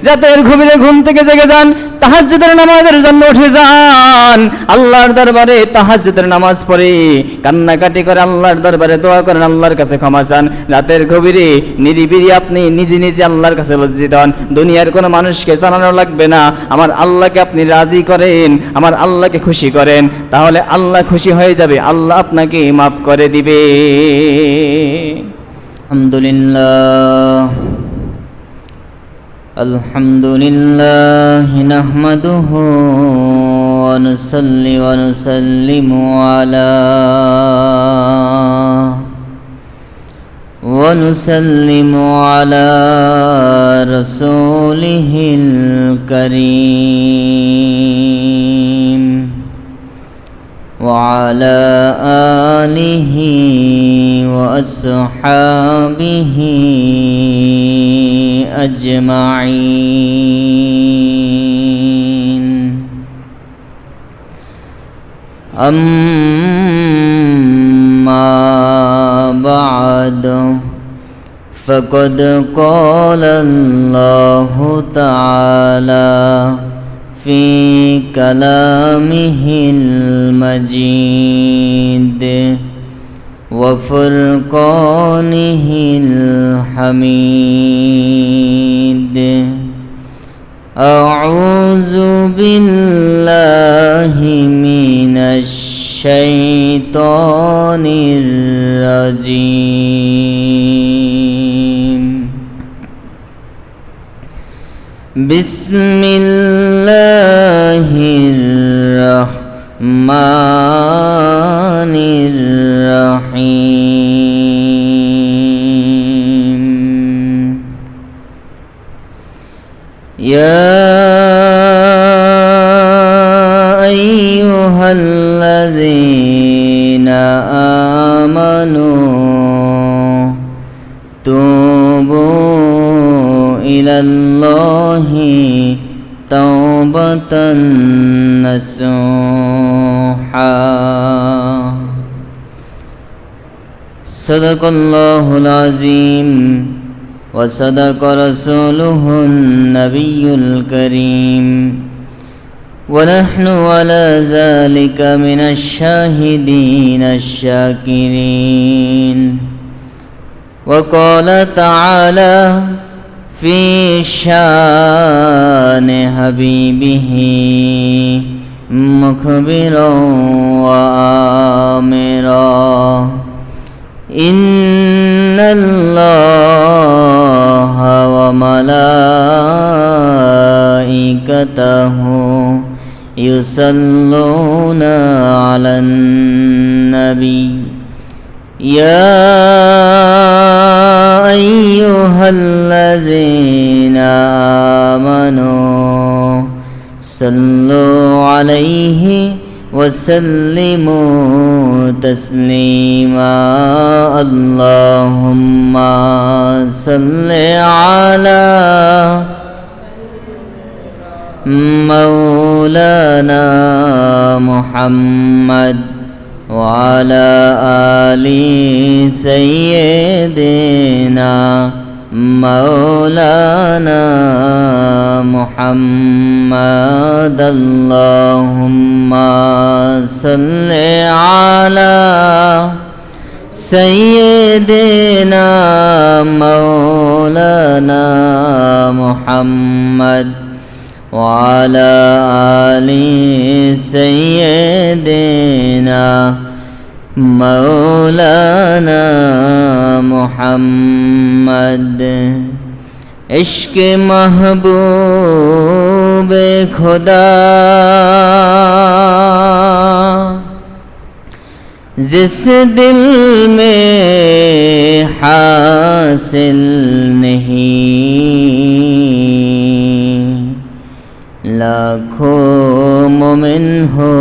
রাতের গভীরে ঘুম থেকে জেগে যান, তাহাজ্জুদের নামাজের জন্য উঠে যান, আল্লাহর দরবারে তাহাজ্জুদের নামাজ পড়ে কান্নাকাটি করে আল্লাহর দরবারে দোয়া করেন, আল্লাহর কাছে ক্ষমা চান। রাতের গভীরে নিরিবিলি আপনি নিজে নিজে আল্লাহর কাছে লজ্জিত হন, দুনিয়ার কোনো মানুষকে জানানো লাগবে না, আমার আল্লাহকে আপনি রাজি করেন, আমার আল্লাহকে খুশি করেন, তাহলে আল্লাহ খুশি হয়ে যাবে, আল্লাহ আপনাকে মাফ করে দিবে। আলহামদুলিল্লাহ আলহামদুলিল্লাহ নাহমাদুহু ওয়া নুসাল্লি ওয়া নুসাল্লিমু আলা রাসূলিহিল কারীম ওয়া আলা আলিহি ওয়া আসহাবিহি أجمعين أما بعد فقد قال الله تعالى في كلامه المجيد وفرقانه الحميد أعوذ بالله من الشيطان الرجيم بسم الله الرحمن الرحيم يا أيها الذين آمنوا توبوا إلى الله توبة نصوحا صدق الله العظيم وصدق رسوله النبي الكريم ونحن على ذلك من الشاهدين الشاكرين وقال تعالى في شان حبيبه مخبرا وآمرا إن الله وملائكته يصلون على النبي يا أيها الذين آمنوا صلوا عليه وسلموا تسليما اللهم صل على مولانا محمد وعلى آل سيدنا مولانا محمد اللهم صل على سيدنا مولانا محمد وعلى آل سيدنا مولانا محمد इश्क महबूब खुदा जिस दिल में हासिल नहीं लाखों मोमिन हो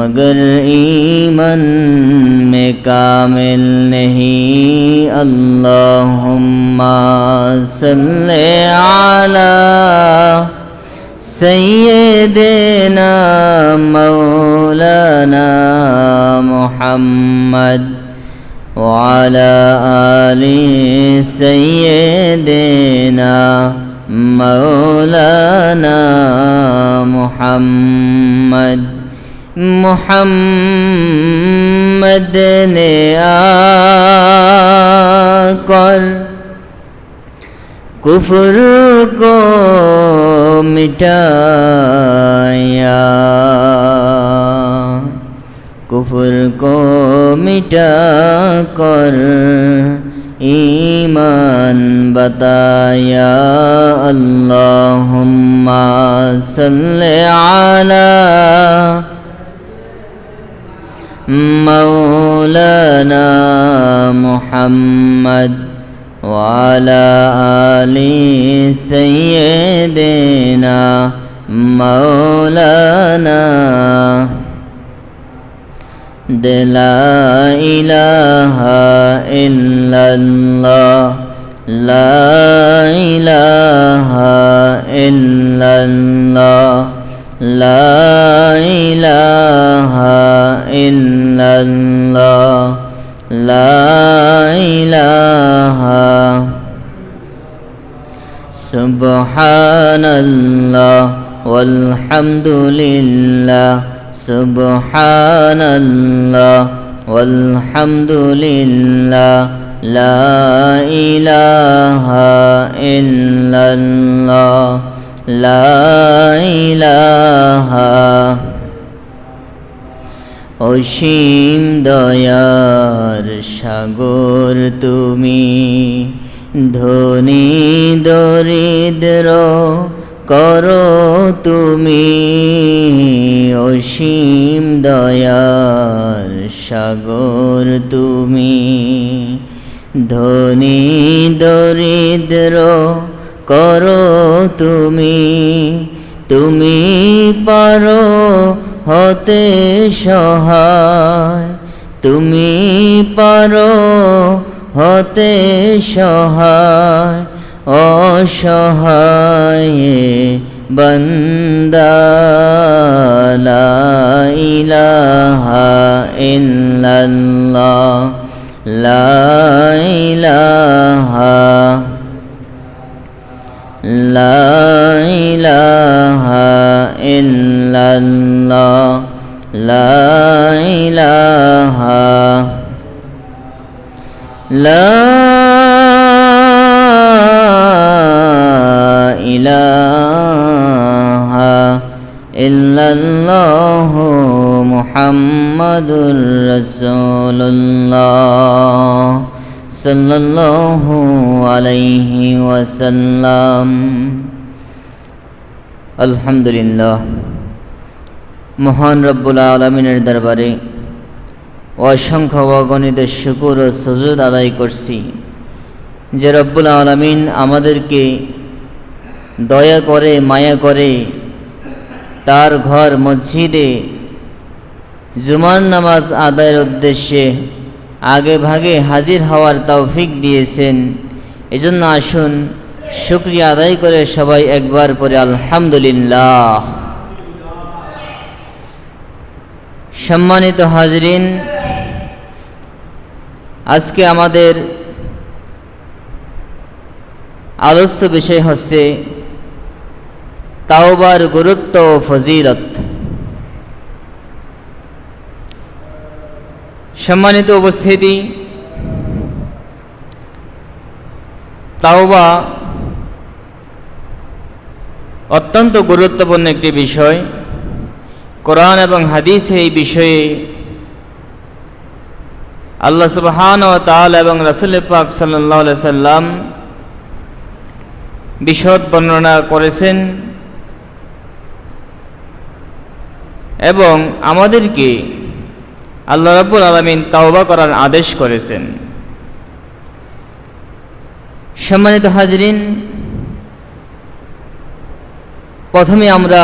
मगर ईमान में कामिल नहीं अल्लाहुम्मा सल्ले अला सय्यिदना मौलाना मुहम्मद वअला आलि सय्यिदना مولانا محمد محمد نے آकर कुफ्र को मिटाया कुफ्र को मिटा कर ईमान बताया अल्लाहुम्मा सल्ले अला मौलाना मुहम्मद वाला आली सय्यदना मौलाना ला इलाहा इल्लल्लाह ला इलाहा इल्लल्लाह ला इलाहा इल्लल्लाह ला इलाहा सुब्हानल्लाह वल्हम्दुलिल्लाह सुब्हानल्लाह वल्हम्दुलिल्लाह ला इलाहा इल्लल्लाह ला इलाहा অসীম দয়ার সাগর তুমি ধনী দরিদ্র করো তুমি অসীম দয়ার সাগর তুমি ধনী দরিদ্র করো তুমি তুমি পারো হতে সহায় তুমি পারো হতে সহায় অসহায় বান্দা লা ইলাহা ইল্লাল্লাহ লা ইলাহা লা ইলাহা ইল্লাল্লাহ লা ইলাহা লা ইলাহা ইল্লাল্লাহ মুহাম্মাদুর রাসূলুল্লাহ সাল্লাল্লাহু আলাইহি ওয়াসাল্লাম। আলহামদুলিল্লাহ, মহান রব্বুল আলামিনের দরবারে অসংখ্য অগণিত শুকর ও সুজুদ আদায় করছি যে রব্বুল আলামিন আমাদেরকে দয়া করে মায়া করে তার ঘর মসজিদে জুমার নামাজ আদায়ের উদ্দেশ্যে আগে ভাগে হাজির হওয়ার তৌফিক দিয়েছেন। এজন্য আসুন শুকরিয়া আদায় করে সবাই একবার পরে আলহামদুলিল্লাহ। সম্মানিত হাজরিন, আজকে আমাদের আলোচ্য বিষয় হচ্ছে তাওবার গুরুত্ব ও ফজিলত। সম্মানিত উপস্থিতি, তাওবা অত্যন্ত গুরুত্বপূর্ণ একটি বিষয়। কোরআন এবং হাদিসে এই বিষয়ে আল্লাহ সুবহানাহু ওয়া তাআলা এবং রাসূল পাক সাল্লাল্লাহু আলাইহি সাল্লাম বিশদ বর্ণনা করেছেন এবং আমাদেরকে আল্লাহ রাব্বুল আলামিন তাওবা করার আদেশ করেছেন। সম্মানিত হাজরিন, প্রথমে আমরা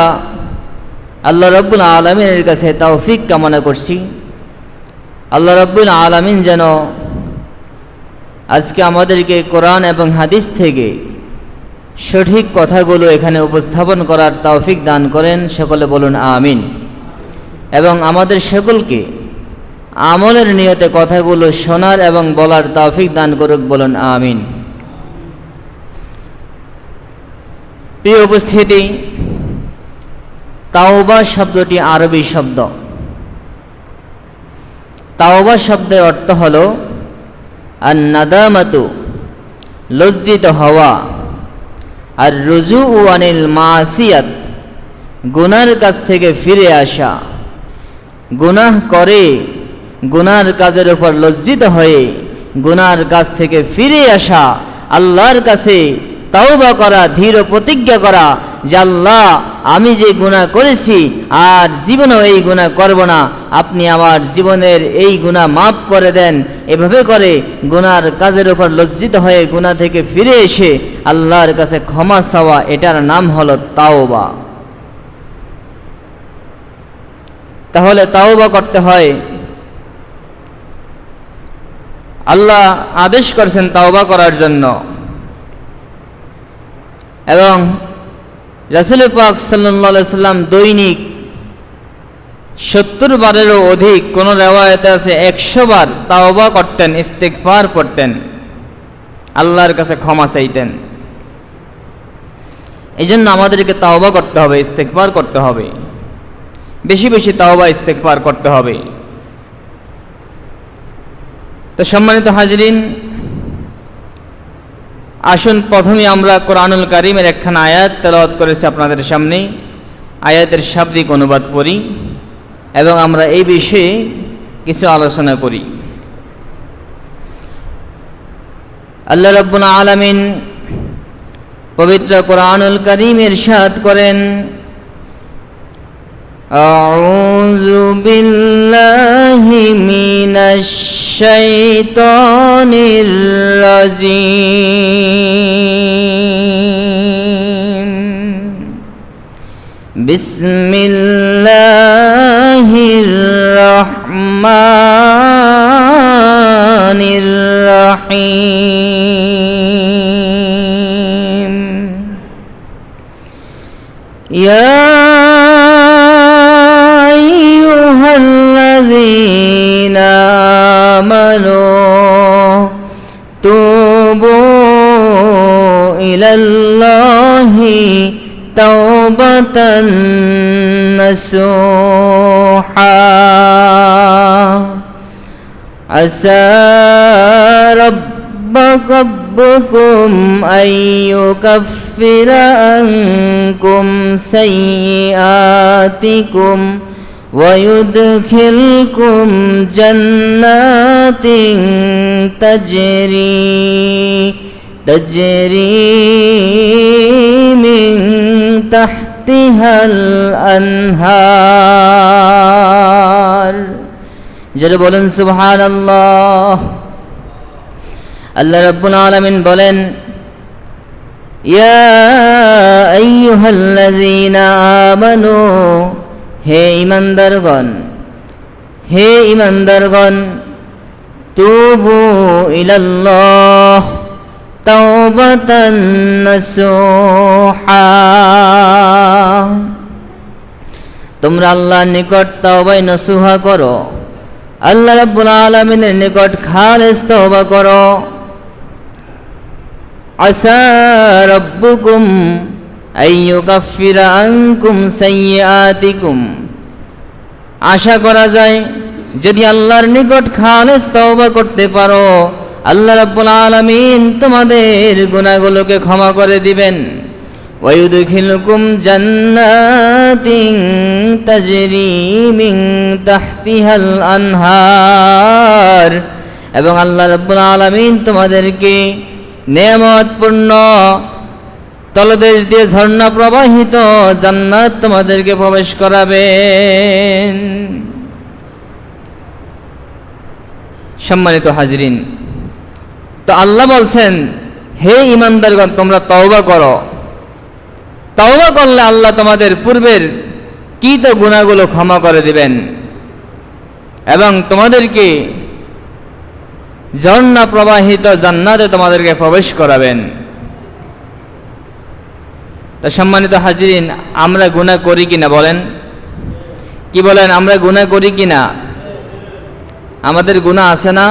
আল্লাহ রাব্বুল আলামিনের কাছে তৌফিক কামনা করছি। আল্লাহ রাব্বুল আলামিন যেন আজকে আমাদেরকে কোরআন এবং হাদিস থেকে সঠিক কথাগুলো এখানে উপস্থাপন করার তৌফিক দান করেন। সকলে বলুন আমিন। এবং আমাদের সকলকে আমলের নিয়তে কথাগুলো শোনার এবং বলার তৌফিক দান করুক, বলুন আমিন। প্রিয় উপস্থিতি, তাওবা শব্দটি আরবি শব্দ। তাওবা শব্দের অর্থ হলো আন-নাদামাতু, লজ্জিত হওয়া, আর রুজুউ আনিল মাসিয়াত, গুনার কাছ থেকে ফিরে আসা। গুনাহ করে গুনার কাজের উপর লজ্জিত হয়ে গুনার কাছ থেকে ফিরে আসা, আল্লাহর কাছে তাওবা করা, দৃঢ় প্রতিজ্ঞা করা যে আল্লাহ, আমি যে গুনাহ করেছি আর জীবনেও এই গুনাহ করব না, আপনি আমার জীবনের এই গুনাহ মাফ করে দেন। এভাবে করে গুনার কাজের উপর লজ্জিত হয়ে গুনাহ থেকে ফিরে এসে আল্লাহর কাছে ক্ষমা চাওয়া, এটার নাম হলো তাওবা। তাহলে তাওবা করতে হয়। আল্লাহ আদেশ করেছেন তাওবা করার জন্য, এবং রাসূল পাক সাল্লাল্লাহু আলাইহি সাল্লাম দৈনিক 70 বারেরও অধিক, কোন রিওয়ায়াতে আছে 100 বার তাওবা করতেন, ইস্তিগফার পড়তেন, আল্লাহর কাছে ক্ষমা চাইতেন। এই জন্য আমাদেরকে তাওবা করতে হবে, ইস্তিগফার করতে হবে, বেশি বেশি তাওবা ইস্তিগফার করতে হবে। তো সম্মানিত হাজরিন, আসুন প্রথমে আমরা কোরআনুল কারীমের একখানা আয়াত তেলাওয়াত করেছি আপনাদের সামনে। আয়াতের শাব্দিক অনুবাদ পড়ি এবং আমরা এই বিষয়ে কিছু আলোচনা করি। আল্লাহ রাব্বুল আলামিন পবিত্র কোরআনুল কারীমে ইরশাদ করেন, আউযু বিল্লাহি মিনাশ শাইতানির রাজীম, বিসমিল্লাহির রহমানির রহিম। ইয়া আইয়ুহাল্লাযীনা আমানু তুবু ইলাল্লাহি তাওবাতান নাসুহা, আসা রাব্বুকুম আইয়ুকাফিরা আনকুম সাইয়্যাতিকুম ويدخلكم جنات تجري من تحتها الأنهار। যারা বলেন সুবহানাল্লাহ। আল্লাহ রাব্বুল আলামিন বলেন, ইয়া আইয়ুহাল্লাযীনা আমানু, হে ইমানদারগণ, হে ইমানদারগণ, তুবু ইলাল্লাহ তাওবাতান নাসুহা, তোমরা আল্লাহর নিকট তাওবায়ে নাসুহা করো, আল্লাহ রাব্বুল আলামিনের নিকট খালেস তওবা করো। আসা রাব্বুকুম আইয়ুকাফিরা আনকুম সাইয়্যাতিকুম, আশা করা যায় যদি আল্লাহর নিকট খালেস তওবা করতে পারো, আল্লাহ রাব্বুল আলামিন তোমাদের গুনাহগুলোকে ক্ষমা করে দিবেন। ওয়ায়ুদখিলুকুম জান্নাতিন তাজরি মিন তাহতিহাল আনহার, এবং আল্লাহ রাব্বুল আলামিন তোমাদেরকে নেয়ামতপূর্ণ তলদেশ দিয়ে ঝর্ণা প্রবাহিত জান্নাত তোমাদেরকে প্রবেশ করাবেন। সম্মানিত হাজরিন, তো আল্লাহ বলছেন, হে ইমানদারগণ, তোমরা তওবা করো। তওবা করলে আল্লাহ তোমাদের পূর্বের কৃত গুনাহগুলো ক্ষমা করে দিবেন এবং তোমাদেরকে ঝর্ণা প্রবাহিত জান্নাতে তোমাদেরকে প্রবেশ করাবেন। তা সম্মানিত হাজরিন, আমরা গুনাহ করি কিনা বলেন? কি বলেন, আমরা গুনাহ করি কিনা? আমাদের গুনাহ আছে না?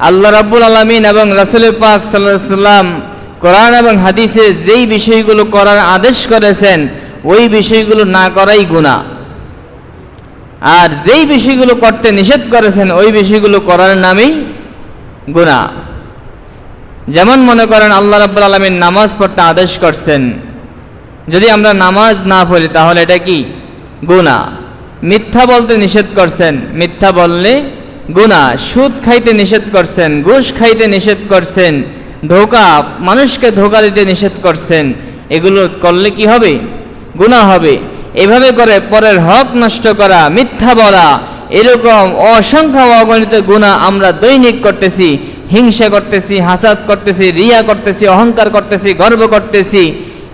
আল্লাহ রাব্বুল আলামিন এবং রাসূল পাক সাল্লাল্লাহু আলাইহি সাল্লাম কোরআন এবং হাদিসে যেই বিষয়গুলো করার আদেশ করেছেন ওই বিষয়গুলো না করাই গুনাহ, আর যেই বিষয়গুলো করতে নিষেধ করেছেন ওই বিষয়গুলো করার নামেই গুনাহ। যেমন মনে করেন আল্লাহ রাব্বুল আলামিন নামাজ পড়তে আদেশ করছেন, যদি আমরা নামাজ না পড়ি তাহলে এটা কি গুনাহ। মিথ্যা বলতে নিষেধ করছেন, মিথ্যা বললে গুনাহ। সুদ খাইতে নিষেধ করছেন, ঘুষ খাইতে নিষেধ করছেন, ধোঁকা, মানুষকে ধোঁকা দিতে নিষেধ করছেন, এগুলো করলে কি হবে? গুনাহ হবে। এভাবে করে পরের হক নষ্ট করা, মিথ্যা বলা, এরকম অসংখ্য অগণিত গুনাহ আমরা দৈনিক করতেছি। হিংসা করতেছি, হাসাদ করতেছি, রিয়া করতেছি, অহংকার করতেছি, গর্ব করতেছি,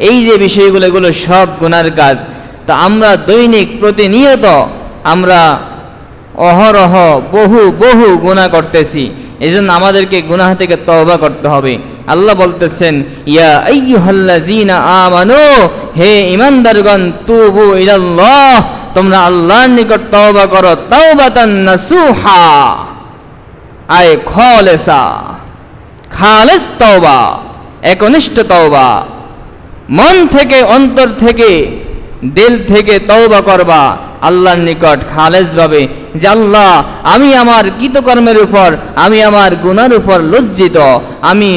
এই যে বিষয়গুলো এগুলো সব গুনার কাজ। তা আমরা দৈনিক প্রতিনিয়ত আমরা অহরহ বহু গুনাহ করতেছি। এই জন্য আমাদেরকে গুনাহ থেকে তওবা করতে হবে। আল্লাহ বলতেছেন, ইয়া আইয়ুহাল্লাযীনা আমানু, হে ঈমানদারগণ, তুবু ইলাল্লাহ, তোমরা আল্লাহর নিকট তওবা করো, তাওবাতান নাসুহা, আয় খালেসা, খালেস তওবা, একনিষ্ঠ তওবা, মন থেকে, অন্তর থেকে, দিল থেকে তওবা করবা আল্লাহর নিকট খালেস ভাবে, যে আল্লাহ, আমি আমার কৃতকর্মের উপর, আমি আমার গুনার উপর লজ্জিত, আমি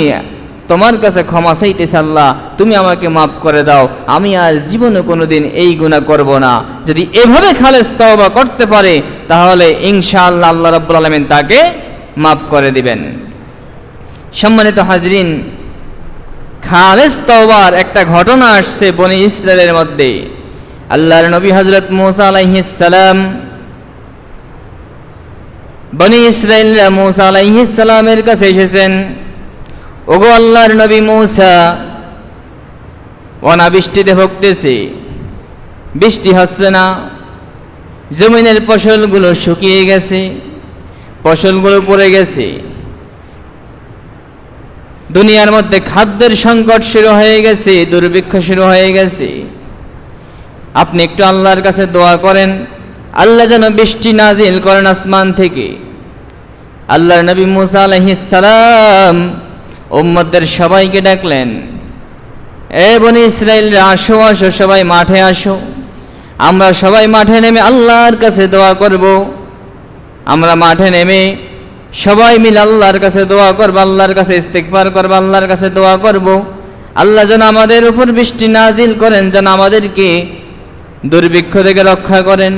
তোমার কাছে ক্ষমা চাইতেছি, আল্লাহ তুমি আমাকে মাফ করে দাও, আমি আর জীবনে কোনোদিন এই গুনাহ করব না। যদি এভাবে খালেস তওবা করতে পারে তাহলে ইনশাআল্লাহ আল্লাহ রাব্বুল আলামিন তাকে মাফ করে দিবেন। সম্মানিত হাজরিন, খালেস তওবার একটা ঘটনা আসছে বনি ইসরায়েলের মধ্যে। আল্লাহর নবী হযরত মূসা আলাইহিস সালাম, বনি ইসরায়েলরা মূসা আলাইহিস সালামের কাছে এসেছেন, ওগো আল্লাহর নবী মূসা, অনাবৃষ্টিতে ভুগতেছি, বৃষ্টি হচ্ছে না, জমিনের ফসলগুলো শুকিয়ে গেছে, ফসলগুলো পড়ে গেছে, দুনিয়ার মধ্যে খাদ্যের সংকট শুরু হয়ে গেছে, দুর্ভিক্ষ শুরু হয়ে গেছে। আপনি একটু আল্লাহর কাছে দোয়া করেন, আল্লাহ যেন বৃষ্টি নাজিল করেন আসমান থেকে। আল্লাহর নবী মূসা আলাইহিস সালাম উম্মতদের সবাইকে ডাকলেন, এ বনি ইসরায়েলরা, আসো আসো, সবাই মাঠে আসো, আমরা সবাই মাঠে নেমে আল্লাহর কাছে দোয়া করব। আমরা মাঠে নেমে সবাই মিলে আল্লাহর কাছে দোয়া করব, আল্লাহর কাছে ইস্তিগফার করব, আল্লাহর কাছে দোয়া করব, আল্লাহ যেন আমাদের উপর বৃষ্টি নাজিল করেন, যেন আমাদেরকে দুর্ভিক্ষ থেকে রক্ষা করেন।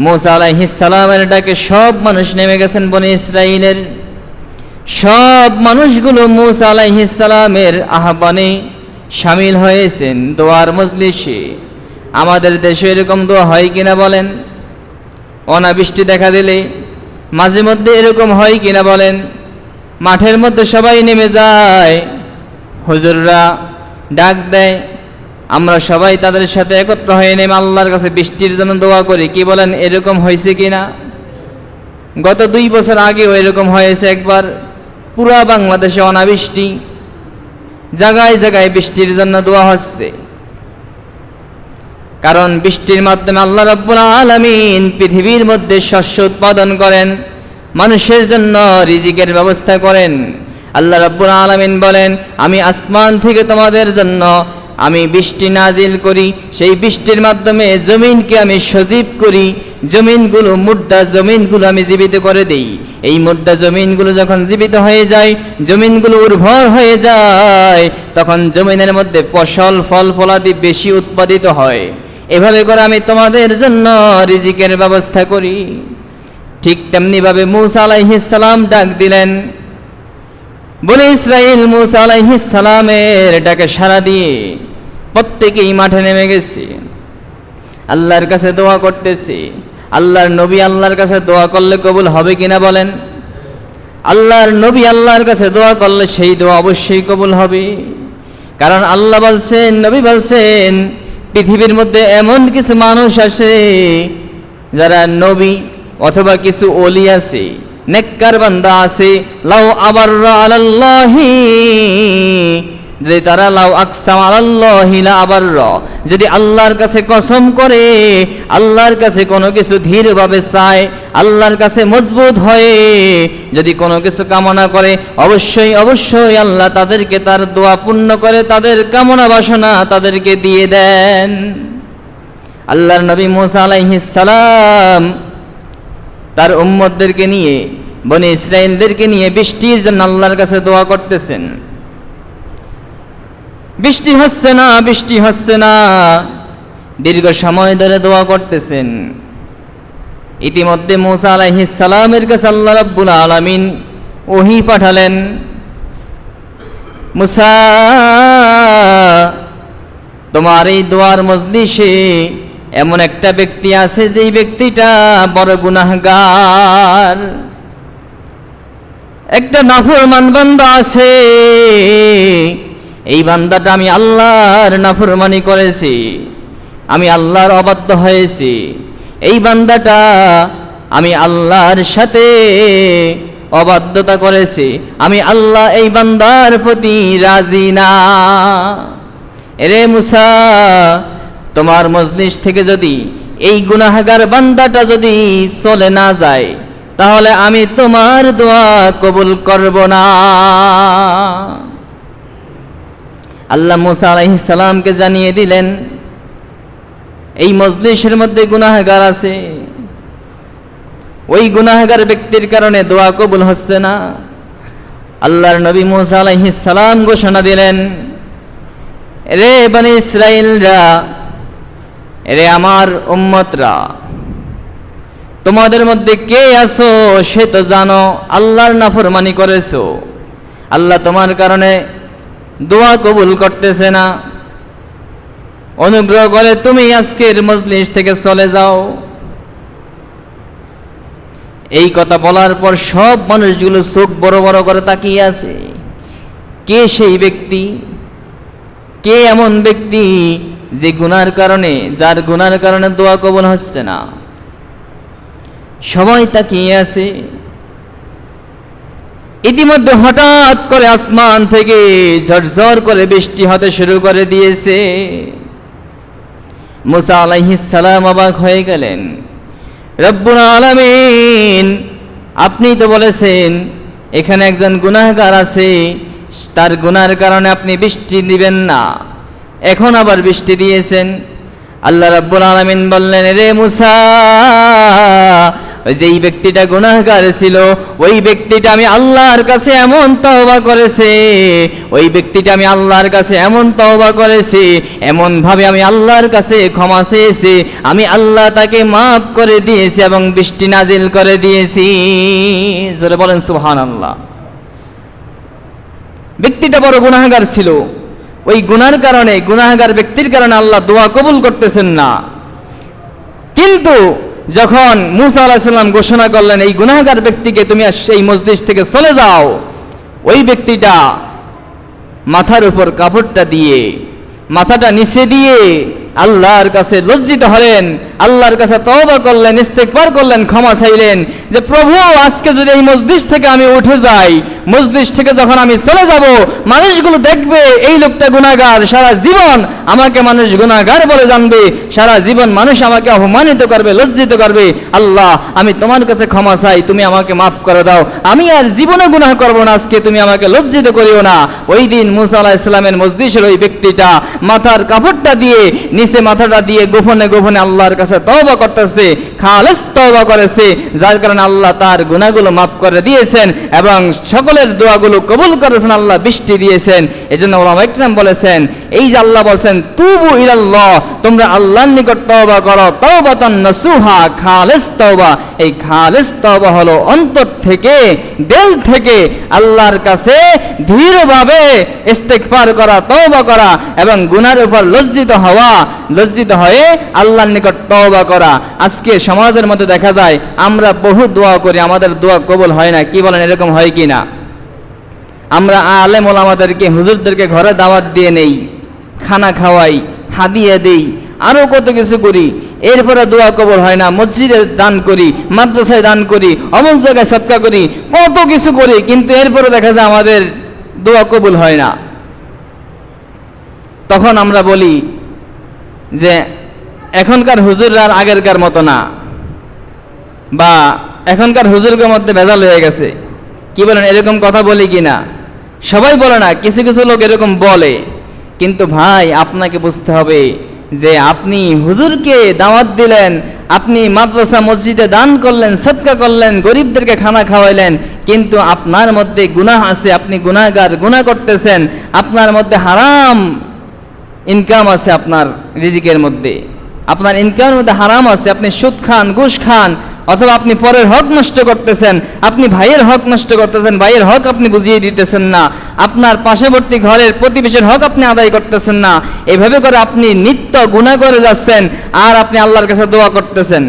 মূসা আলাইহিস সালামের ডাকে সব মানুষ নেমে গেছেন, বনি ইসরাইলের সব মানুষগুলো মূসা আলাইহিস সালামের আহ্বানে শামিল হয়েছেন দোয়ার মজলিসে। আমাদের দেশে এরকম দোয়া হয় কিনা বলেন? অনাবৃষ্টি দেখা দিলে মাঝে মধ্যে এরকম হয় কিনা বলেন? মাঠের মধ্যে সবাই নেমে যায়, হুজুররা ডাক দেয়, আমরা সবাই তাদের সাথে একত্র হয়ে নেমে আল্লাহর কাছে বৃষ্টির জন্য দোয়া করি। কি বলেন, এরকম হয়েছে কিনা? গত 2 বছর আগেও এরকম হয়েছে একবার। পুরা বাংলাদেশে অনাবৃষ্টি, জায়গায় জায়গায় বৃষ্টির জন্য দোয়া হচ্ছে। কারণ বৃষ্টির মাধ্যমে আল্লাহ রাব্বুল আলামিন পৃথিবীর মধ্যে শস্য উৎপাদন করেন, মানুষের জন্য রিজিকের ব্যবস্থা করেন। আল্লাহ রাব্বুল আলামিন বলেন, আমি আসমান থেকে তোমাদের জন্য আমি বৃষ্টি নাজিল করি, সেই বৃষ্টির মাধ্যমে জমিনকে আমি সজীব করি, জমিনগুলো, মুর্দা জমিনগুলো আমি জীবিত করে দেই। এই মুর্দা জমিনগুলো যখন জীবিত হয়ে যায়, জমিনগুলো উর্বর হয়ে যায়, তখন জমিনের মধ্যে ফসল, ফল ফলাদি বেশি উৎপাদিত হয়। এভাবে করে আমি তোমাদের জন্য রিজিকের ব্যবস্থা করি। ঠিক তেমনিভাবে মূসা আলাইহিস সালাম ডাক দিলেন, বনি ইসরাইল মূসা আলাইহিস সালামের ডাকে সাড়া দিয়ে প্রত্যেকেই মাঠে নেমে গেছে, আল্লাহর কাছে দোয়া করতেছে। আল্লাহর নবী আল্লাহর কাছে দোয়া করলে কবুল হবে কিনা বলেন? আল্লাহর নবী আল্লাহর কাছে দোয়া করলে সেই দোয়া অবশ্যই কবুল হবে। কারণ আল্লাহ বলছেন, নবী বলছেন, পৃথিবীর মধ্যে এমন কিছু মানুষ আছে যারা নবী অথবা কিছু ওলি আছে, নেককার বান্দা আছে, লাউ আবাররা আলাল্লাহি যদি তারা লাউ আকসাম আলাল্লাহি লা আবাররা, যদি আল্লাহর কাছে কসম করে, আল্লাহর কাছে কোনো কিছু ধীরভাবে চায়, আল্লাহর কাছে মজবুত হয়ে যদি কোনো কিছু কামনা করে, অবশ্যই অবশ্যই আল্লাহ তাদেরকে তার দোয়া পূর্ণ করে, তাদের কামনা বাসনা তাদেরকে দিয়ে দেন। আল্লাহর নবী মুসা আলাইহিস সালাম তার উম্মতদেরকে নিয়ে, বনি ইসরাইলদেরকে নিয়ে বৃষ্টির জন্য আল্লাহর কাছে দোয়া করতেছেন। বৃষ্টি হচ্ছে না, বৃষ্টি হচ্ছে না, দীর্ঘ সময় ধরে দোয়া করতেছেন। ইতিমধ্যে মুসা আলাইহিস সালামের কাছে আল্লাহ রাব্বুল আলামিন ওহী পাঠালেন, মুসা, তোমার এই দোয়ার মজলিসে এমন একটা ব্যক্তি আছে যেই ব্যক্তিটা বড় গুনাহগার, একটা নাফরমান বান্দা আছে, এই বান্দাটা আমি আল্লাহর নাফরমানি করেছি, আমি আল্লাহর অবাধ্য হয়েছি, এই বান্দাটা আমি আল্লাহর সাথে অবাধ্যতা করেছি, আমি আল্লাহ এই বান্দার প্রতি রাজি না। এরে মুসা, তোমার মজলিস থেকে যদি এই গুনাহগার বান্দাটা যদি চলে না যায়, তাহলে আমি তোমার দোয়া কবুল করব না। আল্লাহ মুসা আলাইহিস সালামকে জানিয়ে দিলেন, এই মজলিসের মধ্যে গুনাহগার আছে, ওই গুনাহগার ব্যক্তির কারণে দোয়া কবুল হচ্ছে না। আল্লাহর নবী মুসা আলাইহিস সালাম ঘোষণা দিলেন, রে বনি ইসরাইলরা, রে আমার উম্মতরা, তোমাদের মধ্যে কে আছো সে তো জানো আল্লাহর নাফরমানি করেছো, আল্লাহ তোমার কারণে দোয়া কবুল করতেছে না, অনুগ্রহ করে তুমি আজকের মজলিস থেকে চলে যাও। এই কথা বলার পর সব মানুষগুলো চোখ বড় বড় করে তাকিয়ে আছে। কে সেই ব্যক্তি? কে এমন ব্যক্তি যে গুনার কারণে, যার গুনার কারণে দোয়া কবুল হচ্ছে না? সবাই তাকিয়ে আছে। ইতিমধ্যে হঠাৎ করে আসমান থেকে ঝরঝর করে বৃষ্টি হতে শুরু করে দিয়েছে। মুসা আলাইহিস সালাম অবাক হয়ে গেলেন, রব্বুল আলামিন, আপনি তো বলেছেন এখানে একজন গুনাহগার আছে, তার গুনার কারণে আপনি বৃষ্টি দিবেন না, এখন আবার বৃষ্টি দিয়েছেন। আল্লাহ রাব্বুল আলামিন বললেন, রে মুসা, যেই ব্যক্তিটা গুনাহগার ছিল, ওই ব্যক্তিটা আমি আল্লাহর কাছে এমন তওবা করেছে, ওই ব্যক্তিটা আমি আল্লাহর কাছে এমন তওবা করেছি, এমন ভাবে আমি আল্লাহর কাছে ক্ষমা চেয়েছি, আমি আল্লাহ তাকে মাফ করে দিয়েছি এবং বৃষ্টি নাজিল করে দিয়েছি। জোরে বলেন সুবহানাল্লাহ। ব্যক্তিটা বড় গুনাহগার ছিল, ওই গুনার কারণে, গুনাহগার ব্যক্তির কারণে আল্লাহ দোয়া কবুল করতেছেন না। কিন্তু যখন মুসা আলাইহিস সালাম ঘোষণা করলেন, এই গুনাহগার ব্যক্তিকে তুমি সেই মজলিস থেকে চলে যাও, ওই ব্যক্তিটা মাথার উপর কাপড়টা দিয়ে, মাথাটা নিচে দিয়ে আল্লাহর কাছে লজ্জিত হলেন, আল্লাহর কাছে তওবা করলেন, ইস্তেগফার করলেন, ক্ষমা চাইলেন যে প্রভু, আজকে যদি এই মজলিস থেকে আমি উঠে যাই, মজলিস থেকে যখন আমি চলে যাব, মানুষগুলো দেখবে এই লোকটা গুনাহগার, সারা জীবন আমাকে মানুষ গুনাহগার বলে জানবে, সারা জীবন মানুষ আমাকে অপমানিত করবে, লজ্জিত করবে। আল্লাহ, আমি তোমার কাছে ক্ষমা চাই, তুমি আমাকে মাফ করে দাও, আমি আর জীবনে গুনাহ করব না, আজকে তুমি আমাকে লজ্জিত করিও না। ওই দিন মুসা আলাইহিস সালামের মজলিসের ওই ব্যক্তিটা মাথার কাপড়টা দিয়ে, নিচে মাথাটা দিয়ে গোপনে গোপনে আল্লাহর কাছে তওবা করতেছে, খালেস তওবা করেছে, যার কারণে আল্লাহ তার গুনাহগুলো মাফ করে দিয়েছেন এবং সকলের দোয়াগুলো কবুল করেছেন, আল্লাহ বৃষ্টি দিয়েছেন। এজন্য উলামা ইকরাম বলেছেন, এই যে আল্লাহ বলেন তুবু ইলাল্লাহ, তোমরা আল্লাহর নিকট তওবা করো, তাওবাতান নাসুহা, খালেস তওবা। এই খালেস তওবা হলো অন্তর থেকে, দিল থেকে আল্লাহর কাছে ধীরভাবে ইস্তেগফার করা, তওবা করা এবং গুনাহের উপর লজ্জিত হওয়া, লজ্জিত হয়ে আল্লাহর নিকট তওবা করা। আজকে সমাজের মধ্যে দেখা যায় আমরা বহু দোয়া করি, আমাদের দোয়া কবুল হয় না। কি বলেন, এরকম হয় কি না? আমরা আলেম ওলামাদেরকে, হুজুরদেরকে ঘরে দাওয়াত দিয়ে নেই, খানা খাওয়াই, হাদিয়া দেই, আরও কত কিছু করি, এরপরে দোয়া কবুল হয় না। মসজিদে দান করি, মাদ্রাসায় দান করি, অমুক জায়গায় সদকা করি, কত কিছু করি, কিন্তু এরপরে দেখা যায় আমাদের দোয়া কবুল হয় না। তখন আমরা বলি যে এখনকার হুজুররা আর আগেরকার মতো না, বা এখনকার হুজুরদের মধ্যে ভেজাল হয়ে গেছে। কি বলেন, এরকম কথা বলি কি না? সবাই বলে না, কিছু কিছু লোক এরকম বলে। কিন্তু ভাই, আপনাকে বুঝতে হবে যে আপনি হুজুরকে দাওয়াত দিলেন, আপনি মাদ্রাসা মসজিদে দান করলেন, সদকা করলেন, গরিবদেরকে খানা খাওয়াইলেন, কিন্তু আপনার মধ্যে গুনাহ আছে, আপনি গুনাহগার, গুনাহ করতেছেন, আপনার মধ্যে হারাম ইনকাম আছে, আপনার রিজিকের মধ্যে আপনার ইনকামের মধ্যে হারাম আছে, আপনি সুদ খান, ঘুষ খান, অথবা আপনি পরের হক নষ্ট করতেছেন, আপনি ভাইয়ের হক নষ্ট করতেছেন, ভাইয়ের হক আপনি বুঝিয়ে দিতেছেন না, আপনার পার্শ্ববর্তী ঘরের প্রতিবেশীর হক আপনি আদায় করতেছেন না। এভাবে করে আপনি নিত্য গুনাহ করে যাচ্ছেন, আর আপনি আল্লাহর কাছে দোয়া করতেছেন।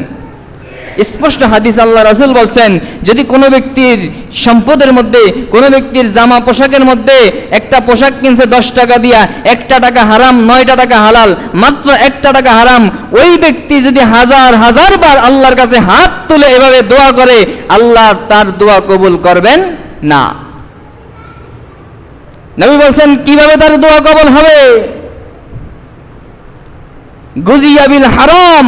স্পষ্ট হাদিস, আল্লাহ রাসূল বলছেন, যদি কোনো ব্যক্তির সম্পদের মধ্যে, কোনো ব্যক্তির জামা পোশাকের মধ্যে একটা পোশাক কিনছে 10 টাকা দিয়া, 1 টাকা হারাম, 9 টাকা হালাল, মাত্র 1 টাকা হারাম, ওই ব্যক্তি যদি হাজার হাজার বার আল্লাহর কাছে হাত তুলে এভাবে দোয়া করে, আল্লাহ তার দোয়া কবুল করবেন না। নবী বলছেন, কিভাবে তার দোয়া কবুল হবে? গুজিয়া বিল হারাম,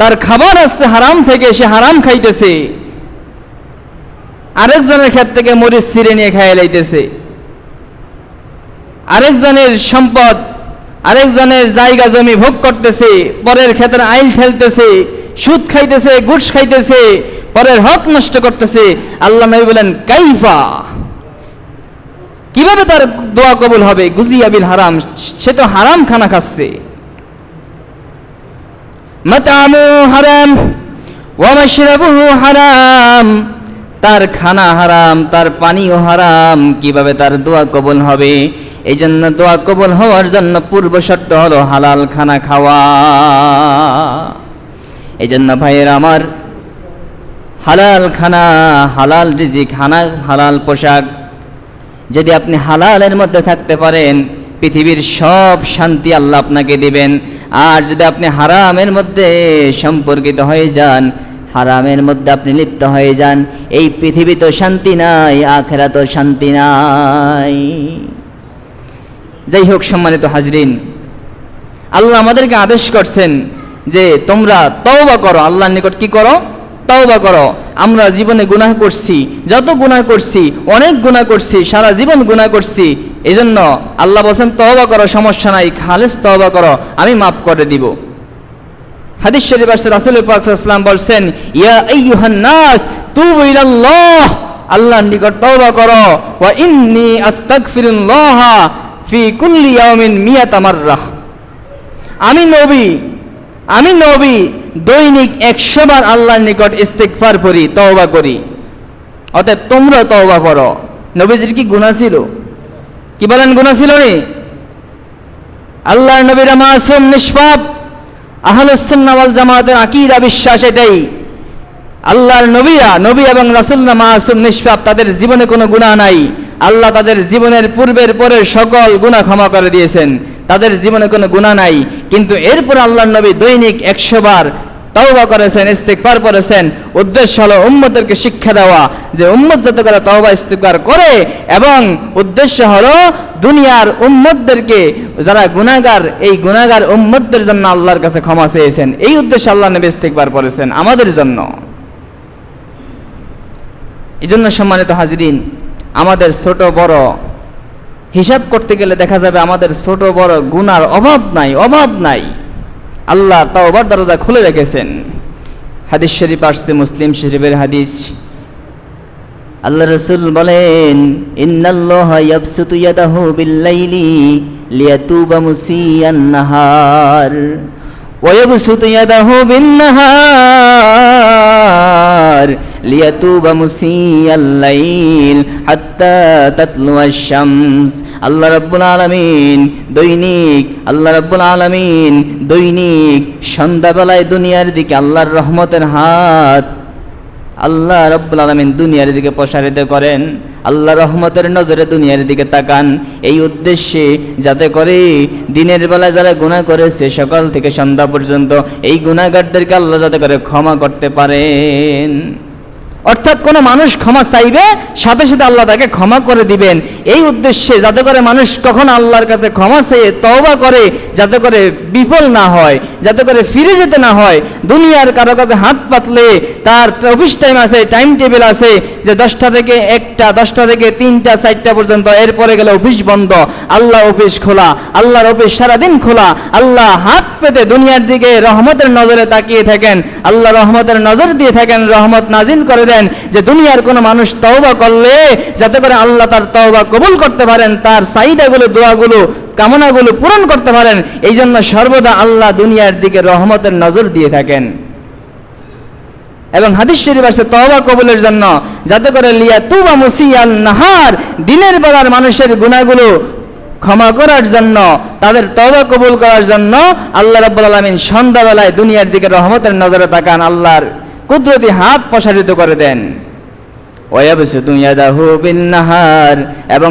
তার খাবার আসছে হারাম থেকে, সে হারাম খাইতেছে, আরেকজনের ক্ষেত থেকে মরিচ ছিঁড়ে নিয়ে খাইয়ে লাইতেছে, আরেকজনের সম্পদ, আরেকজনের জায়গা জমি ভোগ করতেছে, পরের ক্ষেতের আইল ঠেলতেছে, সুদ খাইতেছে, ঘুষ খাইতেছে, পরের হক নষ্ট করতেছে। আল্লাহ নবী বলেন, কাইফা, কিভাবে তার দোয়া কবুল হবে? গুজিয়া বিল হারাম, সে তো হারাম খানা খাচ্ছে। মাতামু হারাম ওয়া মাশরাবুহু হারাম, তার খানা হারাম, তার পানিও হারাম, কিভাবে তার দোয়া কবুল হবে? এই জন্য দোয়া কবুল হওয়ার জন্য পূর্ব শর্ত হলো হালাল খানা খাওয়া। এই জন্য ভাইয়ের আমার, হালাল খানা, হালাল রিজিক, হালাল পোশাক, যদি আপনি হালালের মধ্যে থাকতে পারেন, পৃথিবীর সব শান্তি আল্লাহ আপনাকে দিবেন। আর যদি আপনি হারামের মধ্যে সম্পর্কিত হয়ে যান, হারামের মধ্যে আপনি লিপ্ত হয়ে যান, এই পৃথিবী তো শান্তি নাই, আখিরাতে শান্তি নাই। যাই হোক, সম্মানিত হাজরিন, আল্লাহ আমাদেরকে আদেশ করছেন যে তোমরা তওবা করো, আল্লাহর নিকট কি করো? তওবা করো। আমরা জীবনে গুনাহ করছি, যত গুনাহ করছি, অনেক গুনাহ করছি, সারা জীবন গুনাহ করছি। এই জন্য আল্লাহ বলছেন, তওবা করো, সমস্যা নাই, খালেস তওবা করো, আমি মাফ করে দিব। হাদিস শরীফ আছে, রাসূল পাক সাল্লাল্লাহু আলাইহি ওয়াসাল্লাম বলছেন, ইয়া আইয়ুহান নাস তুবু ইলাল্লাহ, আল্লাহর নিকট তওবা করো, ওয়া ইন্নী আস্তাগফিরুল্লাহ ফি কুল্লি ইয়াউমিন 100 মাররাহ। আমি নবী দৈনিক 100 বার আল্লাহর নিকট ইস্তিগফার করি, তওবা করি। অতএব তোমরা তওবা করো। নবীজির কি গুনাহ ছিল? কি বলেন, গুনাহ ছিল নি? আল্লাহর নবীরা মাসুম, নিষ্পাপ। আহলুস সুন্নাহ ওয়াল জামাতের আকীদা, বিশ্বাস এটাই। আল্লাহর নবী এবং রাসূলরা মাসুম, নিষ্পাপ, তাদের জীবনে কোনো গুনাহ নাই। আল্লাহ তাদের জীবনের পূর্বের পরের সকল গুনাহ ক্ষমা করে দিয়েছেন, তাদের জীবনে কোনো গুনাহ নাই। কিন্তু এরপর আল্লাহর নবী দৈনিক 100 বার তওবা করেছেন, ইস্তিগফার করেছেন। উদ্দেশ্য হলো উম্মতদেরকে শিক্ষা দেওয়া যে উম্মত যাতে করে তওবা ইস্তিগফার করে, এবং উদ্দেশ্য হলো দুনিয়ার উম্মতদেরকে, যারা গুনাহগার, এই গুনাহগার উম্মতদের জন্য আল্লাহর কাছে ক্ষমা চেয়েছেন। এই উদ্দেশ্যে আল্লাহ নবী ইস্তিগফার করেছেন আমাদের জন্য। এই জন্য সম্মানিত হাজরিন, আমাদের ছোট বড় হিসাব করতে গেলে দেখা যাবে আমাদের ছোট বড় গুনার অভাব নাই। আল্লাহ তাওবার দরজা খুলে রেখেছেন। হাদিস শরীফ আসছে, মুসলিম শরীফের হাদিস। আল্লাহ রাসূল বলেন, ইন্নাল্লাহা ইয়াবসুতু ইয়াদাহু বিল-লাইলি লিয়াতুবা মুসিয়ান নাহার ওয়া ইয়াবসুতু ইয়াদাহু বিন-নাহার লিয়াতুবা মুসিয়াল লাইল হাত্তা তাতলুয়াশ শামস। আল্লাহ রাব্বুল আলামিন দৈনিক সন্ধ্যাবেলায় দুনিয়ার দিকে আল্লাহর রহমতের হাত আল্লাহ রাব্বুল আলামিন দুনিয়ার দিকে প্রসারিত করেন। আল্লাহ রহমতের নজরে দুনিয়ার দিকে তাকান, এই উদ্দেশ্যে যাতে করে দিনের বেলায় যারা গুনাহ করেছে সকাল থেকে সন্ধ্যা পর্যন্ত, এই গুনাহগারদেরকে আল্লাহ যাতে করে ক্ষমা করতে পারেন। অর্থাৎ কোনো মানুষ ক্ষমা চাইবে, সাথে সাথে আল্লাহ তাকে ক্ষমা করে দিবেন, এই উদ্দেশ্যে, যাতে করে মানুষ কখনো আল্লাহর কাছে ক্ষমা চেয়ে তওবা করে, যাতে করে বিফল না হয়, যাতে করে ফিরে যেতে না হয়। দুনিয়ার কারো কাছে হাত পাতলে তার অফিস টাইম আছে, টাইম টেবিল আছে, যে 10টা থেকে 1টা, 10টা থেকে 3টা 4টা পর্যন্ত, এরপরে গেলে অফিস বন্ধ। আল্লাহ অফিস খোলা, আল্লাহর অফিস সারাদিন খোলা। আল্লাহ হাত পেতে দুনিয়ার দিকে রহমতের নজরে তাকিয়ে থাকেন, আল্লাহ রহমতের নজর দিয়ে থাকেন, রহমত নাজিল করে দেন, যে দুনিয়ার কোনো মানুষ তওবা করলে যাতে করে আল্লাহ তার তওবা কবুল করতে পারেন, তার চাহিদাগুলো, দোয়াগুলো, কামনাগুলো পূরণ করতে পারেন। এই জন্য সর্বদা আল্লাহ দুনিয়ার দিকে রহমতের নজর দিয়ে থাকেন। এবং হাদিস শরীফ আছে তওবা কবুলের জন্য, যাতে করে লিয়াতুবা মুসিয়ান নাহার, দিনের বেলার মানুষের গুনাহগুলো ক্ষমা করার জন্য, তাদের তওবা কবুল করার জন্য আল্লাহ রাব্বুল আলামিন সন্ধ্যাবেলায় দুনিয়ার দিকে রহমতের নজরে তাকান, আল্লাহর কুদরতি হাত প্রসারিত করে দেন। ওয়ায়াবসুতু ইয়াদাহু বিন-নাহার, এবং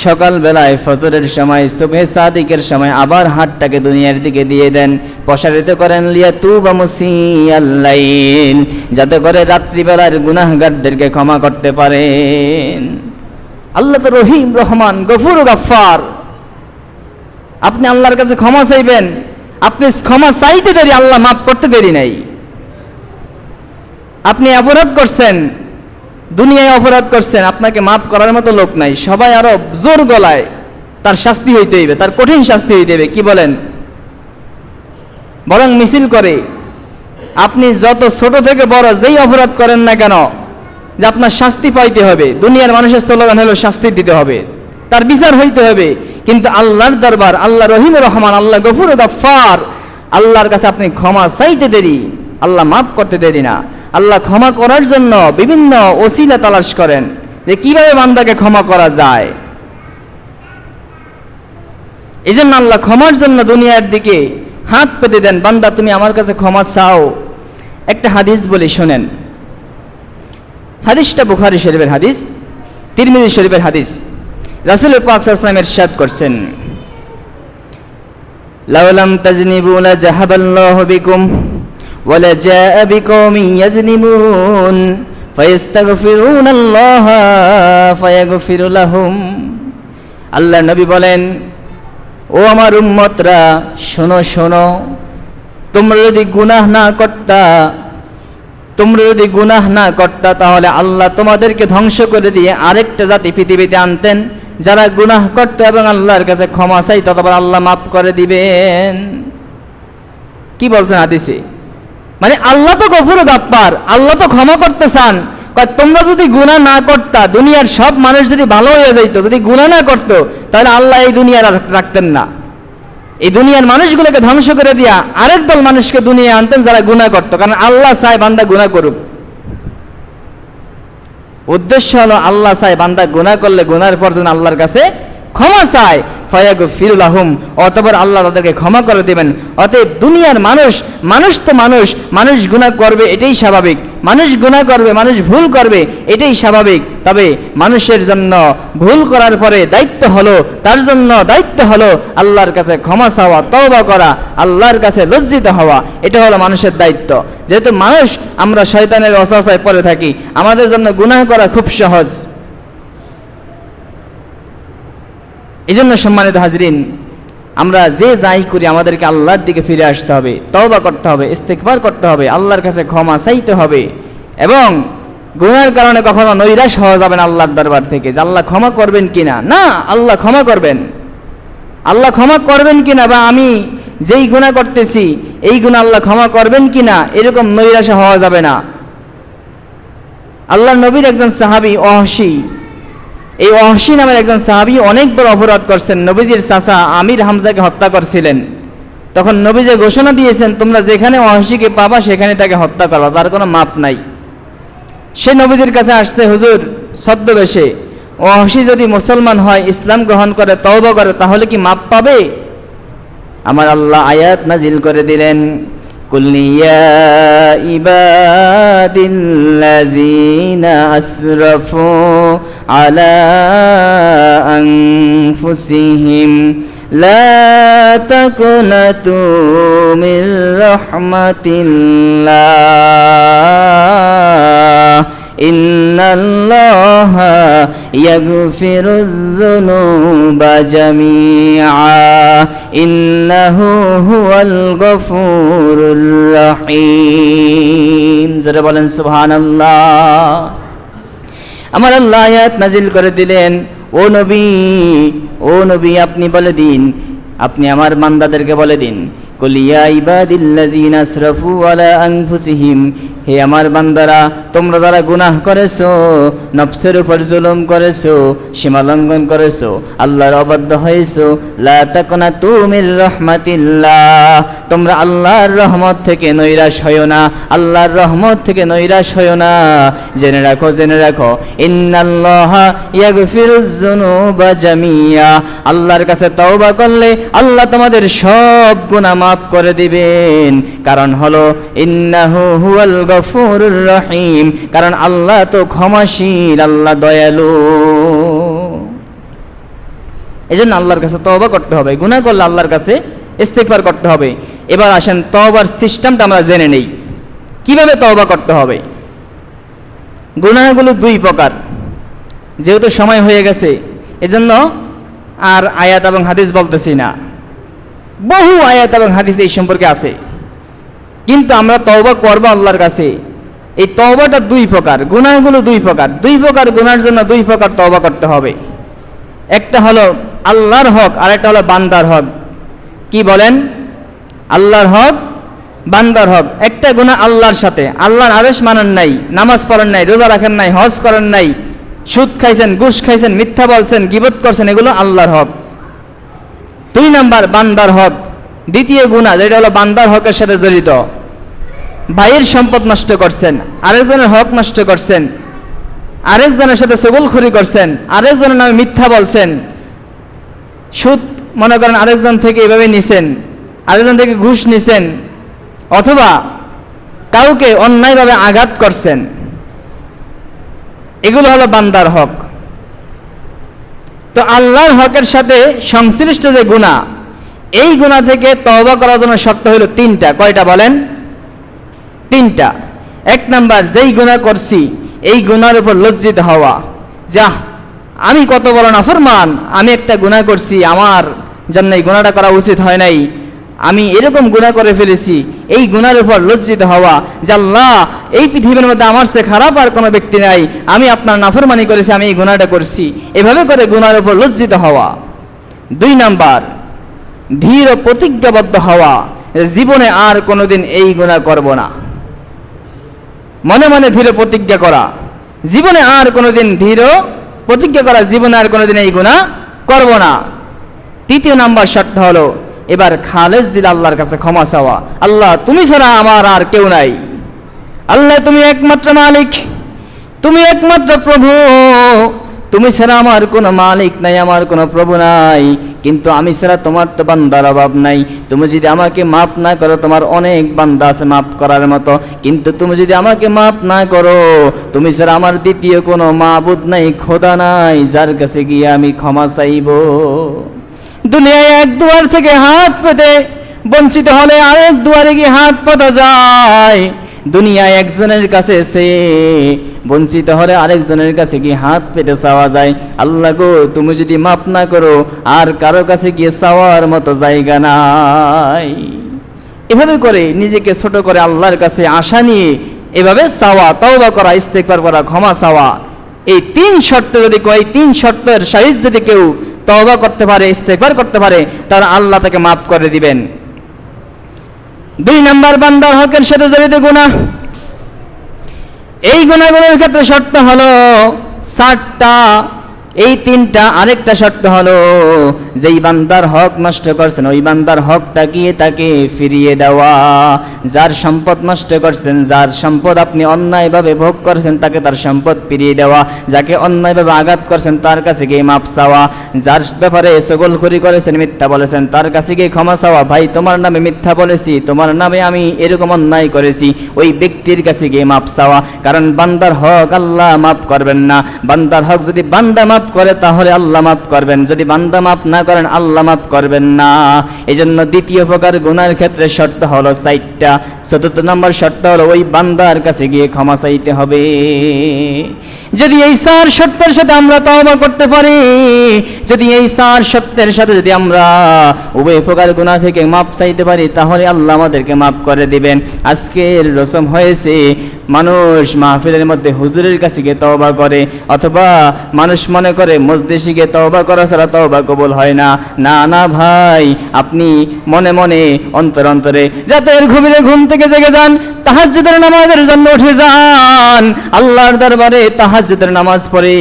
সকালবেলায় ফজরের সময়, সুবহে সাদিকের সময় আবার হাতটাকে দুনিয়ার দিকে দিয়ে দেন, প্রসারিত করেন। লিয়াতুবা মুসিয়াল লাইল, যাতে করে রাত্রিবেলার গুনাহগারদেরকে ক্ষমা করতে পারেন। আল্লাহ তো রহিম, রহমান, গফুর, গাফফার। আপনি আল্লাহর কাছে ক্ষমা চাইবেন, আপনি ক্ষমা চাইতে দেরি, আল্লাহ মাফ করতে দেরি নাই। আপনি অপরাধ করছেন, দুনিয়ায় অপরাধ করছেন, আপনাকে মাফ করার মতো লোক নাই। সবাই আরো জোর গলায় তার শাস্তি হইতে হইবে, তার কঠিন শাস্তি হইতে হইবে, কি বলেন? বরং মিছিল করে। আপনি যত ছোট থেকে বড় যেই অপরাধ করেন না কেন, যে আপনার শাস্তি পাইতে হবে। দুনিয়ার মানুষের স্লোগান হলো শাস্তি দিতে হবে, তার বিচার হইতে হবে। কিন্তু আল্লাহর দরবার, আল্লাহ রহিম রহমান, আল্লাহ গফুর গাফফার, আল্লাহর কাছে আপনি ক্ষমা চাইতে দেরি, আল্লাহ মাফ করতে দেরি না। আল্লাহ ক্ষমা করার জন্য বিভিন্ন ওসিলা তালাশ করেন, যে কিভাবে বান্দাকে ক্ষমা করা যায়। এই জন্য আল্লাহ ক্ষমার জন্য দুনিয়ার দিকে হাত পেতে দেন, বান্দা তুমি আমার কাছে ক্ষমা চাও। একটা হাদিস বলি, শোনেন। হাদিসটা বুখারী শরীফের হাদিস, তিরমিজি শরীফের হাদিস। রাসূল পাক সাল্লাল্লাহু আলাইহি ওয়াসাল্লাম ইরশাদ করছেন, লাউলাম তাজনিবু লাযাহাবাল্লাহু বিকুম ওয়া লাজাআ বিকওমিন ইয়াজনিবুন ফায়াস্তাগফিরুনাল্লাহা ফায়াগফিরু লাহুম। আল্লাহর নবী বলেন, ও আমার উম্মতরা, শোনো শোনো, তোমরা যদি গুনাহ না করতা, তাহলে আল্লাহ তোমাদেরকে ধ্বংস করে দিয়ে আরেকটা জাতি পৃথিবীতে আনতেন, যারা গুনাহ করত এবং আল্লাহর কাছে ক্ষমা চাইত, তখন আল্লাহ মাফ করে দিবেন। কি বলছেন হাদিসে? মানে আল্লাহ তো গফুর গাফফার, আল্লাহ তো ক্ষমা করতে চান। তোমরা যদি গুনাহ না করতা, দুনিয়ার সব মানুষ যদি ভালো হয়ে যাইত, যদি গুনাহ না করতো, তাহলে আল্লাহ এই দুনিয়া রাখতেন না। এই দুনিয়ার মানুষগুলোকে ধ্বংস করে দিয়া আরেক দল মানুষকে দুনিয়ায় আনতেন, যারা গুনাহ করত। কারণ আল্লাহ চায় বান্দা গুনাহ করুক। উদ্দেশ্য হলো আল্লাহ চায় বান্দা গুনাহ করলে গুনাহের পর যেন আল্লাহর কাছে ক্ষমা চায়, ফায়াগফিরু লাহুম, অতঃপর আল্লাহ তাদেরকে ক্ষমা করে দেবেন। অতএব দুনিয়ার মানুষ গুনাহ করবে, এটাই স্বাভাবিক। মানুষ গুনাহ করবে, মানুষ ভুল করবে, এটাই স্বাভাবিক। তবে মানুষের জন্য ভুল করার পরে তার জন্য দায়িত্ব হলো আল্লাহর কাছে ক্ষমা চাওয়া, তওবা করা, আল্লাহর কাছে লজ্জিত হওয়া। এটা হলো মানুষের দায়িত্ব। যেহেতু আমরা শয়তানের ওয়াসওয়াসায় পড়ে থাকি, আমাদের জন্য গুনাহ করা খুব সহজ। এই জন্য সম্মানিত হাজরিন, আমরা যে যাই করি আমাদেরকে আল্লাহর দিকে ফিরে আসতে হবে, তওবা করতে হবে, ইস্তিগফার করতে হবে, আল্লাহর কাছে ক্ষমা চাইতে হবে। এবং গুনাহের কারণে কখনো নৈরাশ হওয়া যাবে না আল্লাহর দরবার থেকে, যে আল্লাহ ক্ষমা করবেন কিনা। না, আল্লাহ ক্ষমা করবেন। আল্লাহ ক্ষমা করবেন কিনা, বা আমি যেই গুনাহ করতেছি এই গুনাহ আল্লাহ ক্ষমা করবেন কিনা, এরকম নৈরাশ হওয়া যাবে না। আল্লাহর নবীর একজন সাহাবী ওয়াহশী, এই ওয়াহশী নামের একজন সাহাবী অনেক বড় অপরাধ করছেন। নবীজির চাচা আমির হামজাকে হত্যা করছিলেন। তখন নবীজি ঘোষণা দিয়েছেন, তোমরা যেখানে ওয়াহশীকে পাবা সেখানে তাকে হত্যা করবা, তার কোনো মাপ নাই। সে নবীজির কাছে আসছে হুজুর ছদ্মবেশে, ওয়াহশী যদি মুসলমান হয়, ইসলাম গ্রহণ করে, তওবা করে, তাহলে কি মাপ পাবে? আমার আল্লাহ আয়াত নাজিল করে দিলেন, কুল ইয়া ইবাদিল্লাযিনা আসরাফু আলা আনফুসিহিম লা তাকুনাতু মির রাহমাতিল্লাহ ইন্নাল্লাহা ইয়াগফিরুয যুনুবা জামিআ ইন্নাহু হুয়াল গফুরুর রহিম। যারা বলেন সুবহানাল্লাহ। আমার আল্লাহ আয়াত নাজিল করে দিলেন, ও নবী আপনি বলে দিন, আপনি আমার বান্দাদেরকে বলে দিন, কুল ইয়া ইবাদিল্লাযিনা আসরাফু আলা আনফুসিহিম, হে আমার বান্দারা, তোমরা যারা গুনাহ করেছো, নফসের উপর জুলুম করেছো, সীমা লঙ্ঘন করেছো, আল্লাহর অবাধ্য হয়েছো, লা তাকুনাতু মির রাহমাতিল্লাহ, তোমরা আল্লাহর রহমত থেকে নৈরাশ হয়ো না, আল্লাহর রহমত থেকে নৈরাশ হয়ো না। জেনে রাখো ইন্নাল্লাহা ইয়াগফিরুয যুনুবা জামিআ, আল্লাহর কাছে তওবা করলে আল্লাহ তোমাদের সব গুনাহ মাফ করে দিবেন। কারণ হলো ইন্নাহু হুয়াল গফুরুর রহিম, কারণ আল্লাহ তো ক্ষমাশীল, আল্লাহ দয়ালু। এজন্য আল্লাহর কাছে তওবা করতে হবে, গুনাহ করলে আল্লাহর কাছে ইস্তিগফার করতে হবে। এবার আসেন তওবার সিস্টেমটা আমরা জেনে নেই, কিভাবে তওবা করতে হবে। গুনাহগুলো দুই প্রকার, যেহেতু সময় হয়ে গেছে এজন্য আর আয়াত এবং হাদিস বলতেছি না, বহু আয়াত এবং হাদিস এই সম্পর্কে আছে। কিন্তু আমরা তওবা করব আল্লাহর কাছে, এই তওবাটা দুই প্রকার, গুনাহগুলো দুই প্রকার গুনার জন্য দুই প্রকার তওবা করতে হবে। একটা হলো আল্লাহর হক আর একটা হলো বান্দার হক। কি বলেন? আল্লাহর হক, বান্দার হক। একটা গুনাহ আল্লাহর সাথে, আল্লাহর আদেশ মানেন নাই, নামাজ পড়েন নাই, রোজা রাখেন নাই, হজ করেন নাই, সুদ খাইছেন, ঘুষ খাইছেন, মিথ্যা বলছেন, গীবত করছেন, এগুলো আল্লাহর হক। দুই নাম্বার বান্দার হক, দ্বিতীয় গুনাহ যেটা হলো বান্দার হকের সাথে জড়িত। ভাইয়ের সম্পদ নষ্ট করছেন, আরেকজনের হক নষ্ট করছেন, আরেকজনের সাথে চগলখড়ি করছেন, আরেকজনের নামে মিথ্যা বলছেন, সুদ মনে করেন আরেকজন থেকে এভাবে নিছেন, আরেকজন থেকে ঘুষ নিছেন, অথবা কাউকে অন্যায়ভাবে আঘাত করছেন, এগুলো হলো বান্দার হক। তো আল্লাহর হকের সাথে সংশ্লিষ্ট যে গুনাহ, এই গুনাহ থেকে তওবা করার জন্য শর্ত হলো তিনটা। কয়টা বলেন? তিনটা। এক নাম্বার, যেই গুনাহ করছি এই গুনার উপর লজ্জিত হওয়া, যাহ আমি কত বড় নাফরমান, আমি একটা গুনাহ করছি, আমার জন্য এই গুনাহটা করা উচিত হয় নাই, আমি এরকম গুনাহ করে ফেলেছি, এই গুনার উপর লজ্জিত হওয়া যে আল্লাহ এই পৃথিবীর মধ্যে আমার চেয়ে খারাপ আর কোনো ব্যক্তি নাই, আমি আপনার নাফরমানি করেছি, আমি এই গুনাহটা করছি, এভাবে করে গুনার উপর লজ্জিত হওয়া। দুই নাম্বার, ধীর ও প্রতিজ্ঞাবদ্ধ হওয়া, জীবনে আর কোনোদিন এই গুনাহ করব না, মনে মনে ধীর প্রতিজ্ঞা করা, জীবনে আর কোনোদিন ধীর প্রতিজ্ঞা করা, জীবনে আর কোনোদিন এই গুনাহ করব না। তৃতীয় নাম্বার শর্ত হলো এবার খালেস দিল আল্লাহর কাছে ক্ষমা চাওয়া, আল্লাহ তুমি ছাড়া আমার আর কেউ নাই, আল্লাহ তুমি একমাত্র মালিক, তুমি একমাত্র প্রভু, তুমি ছাড়া আমার কোনো মালিক নাই, আমার কোনো প্রভু নাই, কিন্তু আমি ছাড়া তোমার তো বান্দার অভাব নাই, তুমি যদি আমাকে মাফ না করো, তোমার অনেক বান্দা আছে মাফ করার মতো, কিন্তু তুমি যদি আমাকে মাফ না করো, তুমি ছাড়া আমার দ্বিতীয় কোনো মাবুদ নাই, খোদা নাই, যার কাছে গিয়ে আমি ক্ষমা চাইব। দুনিয়ায় এক দুয়ার থেকে হাত পেতে বঞ্চিত হলে আরেক দুয়ারে গিয়ে হাত পাতা যায়, দুনিয়ায় একজনের কাছে সে বঞ্চিত হলে আরেকজনের কাছে গিয়ে হাত পেতে চাওয়া যায়। আল্লাহ গো তুমি যদি মাফ না করো, আর কারো কাছে গিয়ে চাওয়ার মতো জায়গা নাই। এভাবে করে নিজেকে ছোট করে আল্লাহর কাছে আশা নিয়ে এভাবে চাওয়া, তওবা করা, ইস্তেগফার করা, ক্ষমা চাওয়া, এই তিন শর্ত যদি এই তিন শর্তের সহিত যদি কেউ তওবা করতে পারে, ইস্তেগফার করতে পারে, তাহলে আল্লাহ তাকে মাফ করে দিবেন। দুই নাম্বার, বান্দার হকের সাথে জড়িত গুনাহ, এই গুনাহগুলোর ক্ষেত্রে শর্ত হলো 7টা, এই 3টা। আরেকটা শর্ত হলো যেই বান্দার হক নষ্ট করছেন ওই বান্দার হকটা গিয়ে তাকে ফিরিয়ে দেওয়া, যার সম্পদ নষ্ট করছেন, যার সম্পদ আপনি অন্যায়ভাবে ভোগ করছেন তাকে তার সম্পদ ফিরিয়ে দেওয়া, যাকে অন্যায়ভাবে আঘাত করছেন তার কাছে গিয়ে মাপ চাওয়া, যার ব্যাপারে চগলখড়ি করেছেন, মিথ্যা বলেছেন, তার কাছে গিয়ে ক্ষমা চাওয়া, ভাই তোমার নামে মিথ্যা বলেছি, তোমার নামে আমি এরকম অন্যায় করেছি, ওই ব্যক্তির কাছে গিয়ে মাপ চাওয়া। কারণ বান্দার হক আল্লাহ মাফ করবেন না, বান্দার হক যদি বান্দা মাফ করে তাহলে আল্লাহ মাফ করবেন, যদি বান্দা মাফ না করেন আল্লাহ মাফ করবেন না। এজন্য দ্বিতীয় প্রকার গুনার ক্ষেত্রে শর্ত হলো 4টা। চতুর্থ নম্বর শর্ত হলো ওই বান্দার কাছে গিয়ে ক্ষমা চাইতে হবে। যদি এই 4 শর্তের সাথে আমরা তওবা করতে পারি, যদি এই 4 শর্তের সাথে যদি আমরা উভয় প্রকার গুনাহ থেকে মাপ চাইতে পারি, তাহলে আল্লাহ আমাদেরকে মাফ করে দিবেন। আজকের রসম হয়েছে মানুষ মাহফিলের মধ্যে হুজুরের কাছে গিয়ে তওবা করে, অথবা মানুষ মনে করে মজলিসে গিয়ে তওবা করা ছাড়া তওবা কবুল হয় না। না না ভাই, আপনি মনে মনে অন্তরে অন্তরে রাতের গভীরে ঘুম থেকে জেগে যান, তাহাজ্জুদের নামাজের জন্য উঠে যান, আল্লাহর দরবারে তাহাজ্জুদের নামাজ পড়ে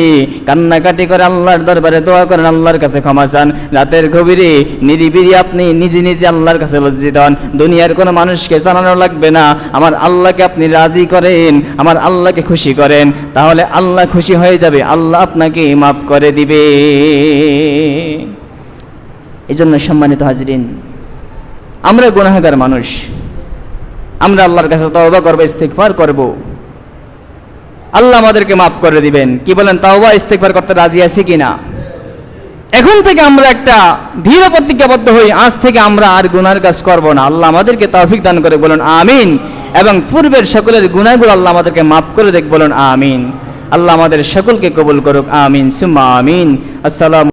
কান্নাকাটি করে আল্লাহর দরবারে দোয়া করেন, আল্লাহর কাছে ক্ষমা চান। রাতের গভীরে নিরিবিলি আপনি নিজে নিজে আল্লাহর কাছে লজ্জিত হন, দুনিয়ার কোনো মানুষকে জানানো লাগবে না, আমার আল্লাহকে আপনি রাজি করেন, আমার আল্লাহকে খুশি করেন, তাহলে আল্লাহ খুশি হয়ে যাবে, আল্লাহ আপনাকে মাফ করে দিবে। এই জন্য সম্মানিত হাজরিন, আমরা গুনাহগার মানুষ, আমরা আল্লাহর কাছে তওবা করব, ইস্তিগফার করব, আল্লাহ আমাদেরকে মাফ করে দিবেন। কি বলেন, তওবা ইস্তিগফার করতে রাজি আছি কিনা? এখন থেকে আমরা একটা দৃঢ় প্রতিজ্ঞাবদ্ধ হই, আজ থেকে আমরা আর গুনার কাজ করব না। আল্লাহ আমাদেরকে তৌফিক দান করে, বলুন আমিন। এবং পূর্বের সকলের গুনাহগুলো আল্লাহ আমাদেরকে মাফ করে দেখ, বলুন আমিন। আল্লাহ আমাদের সকলকে কবুল করুক, আমিন সুম্মা আমিন। আসসালামু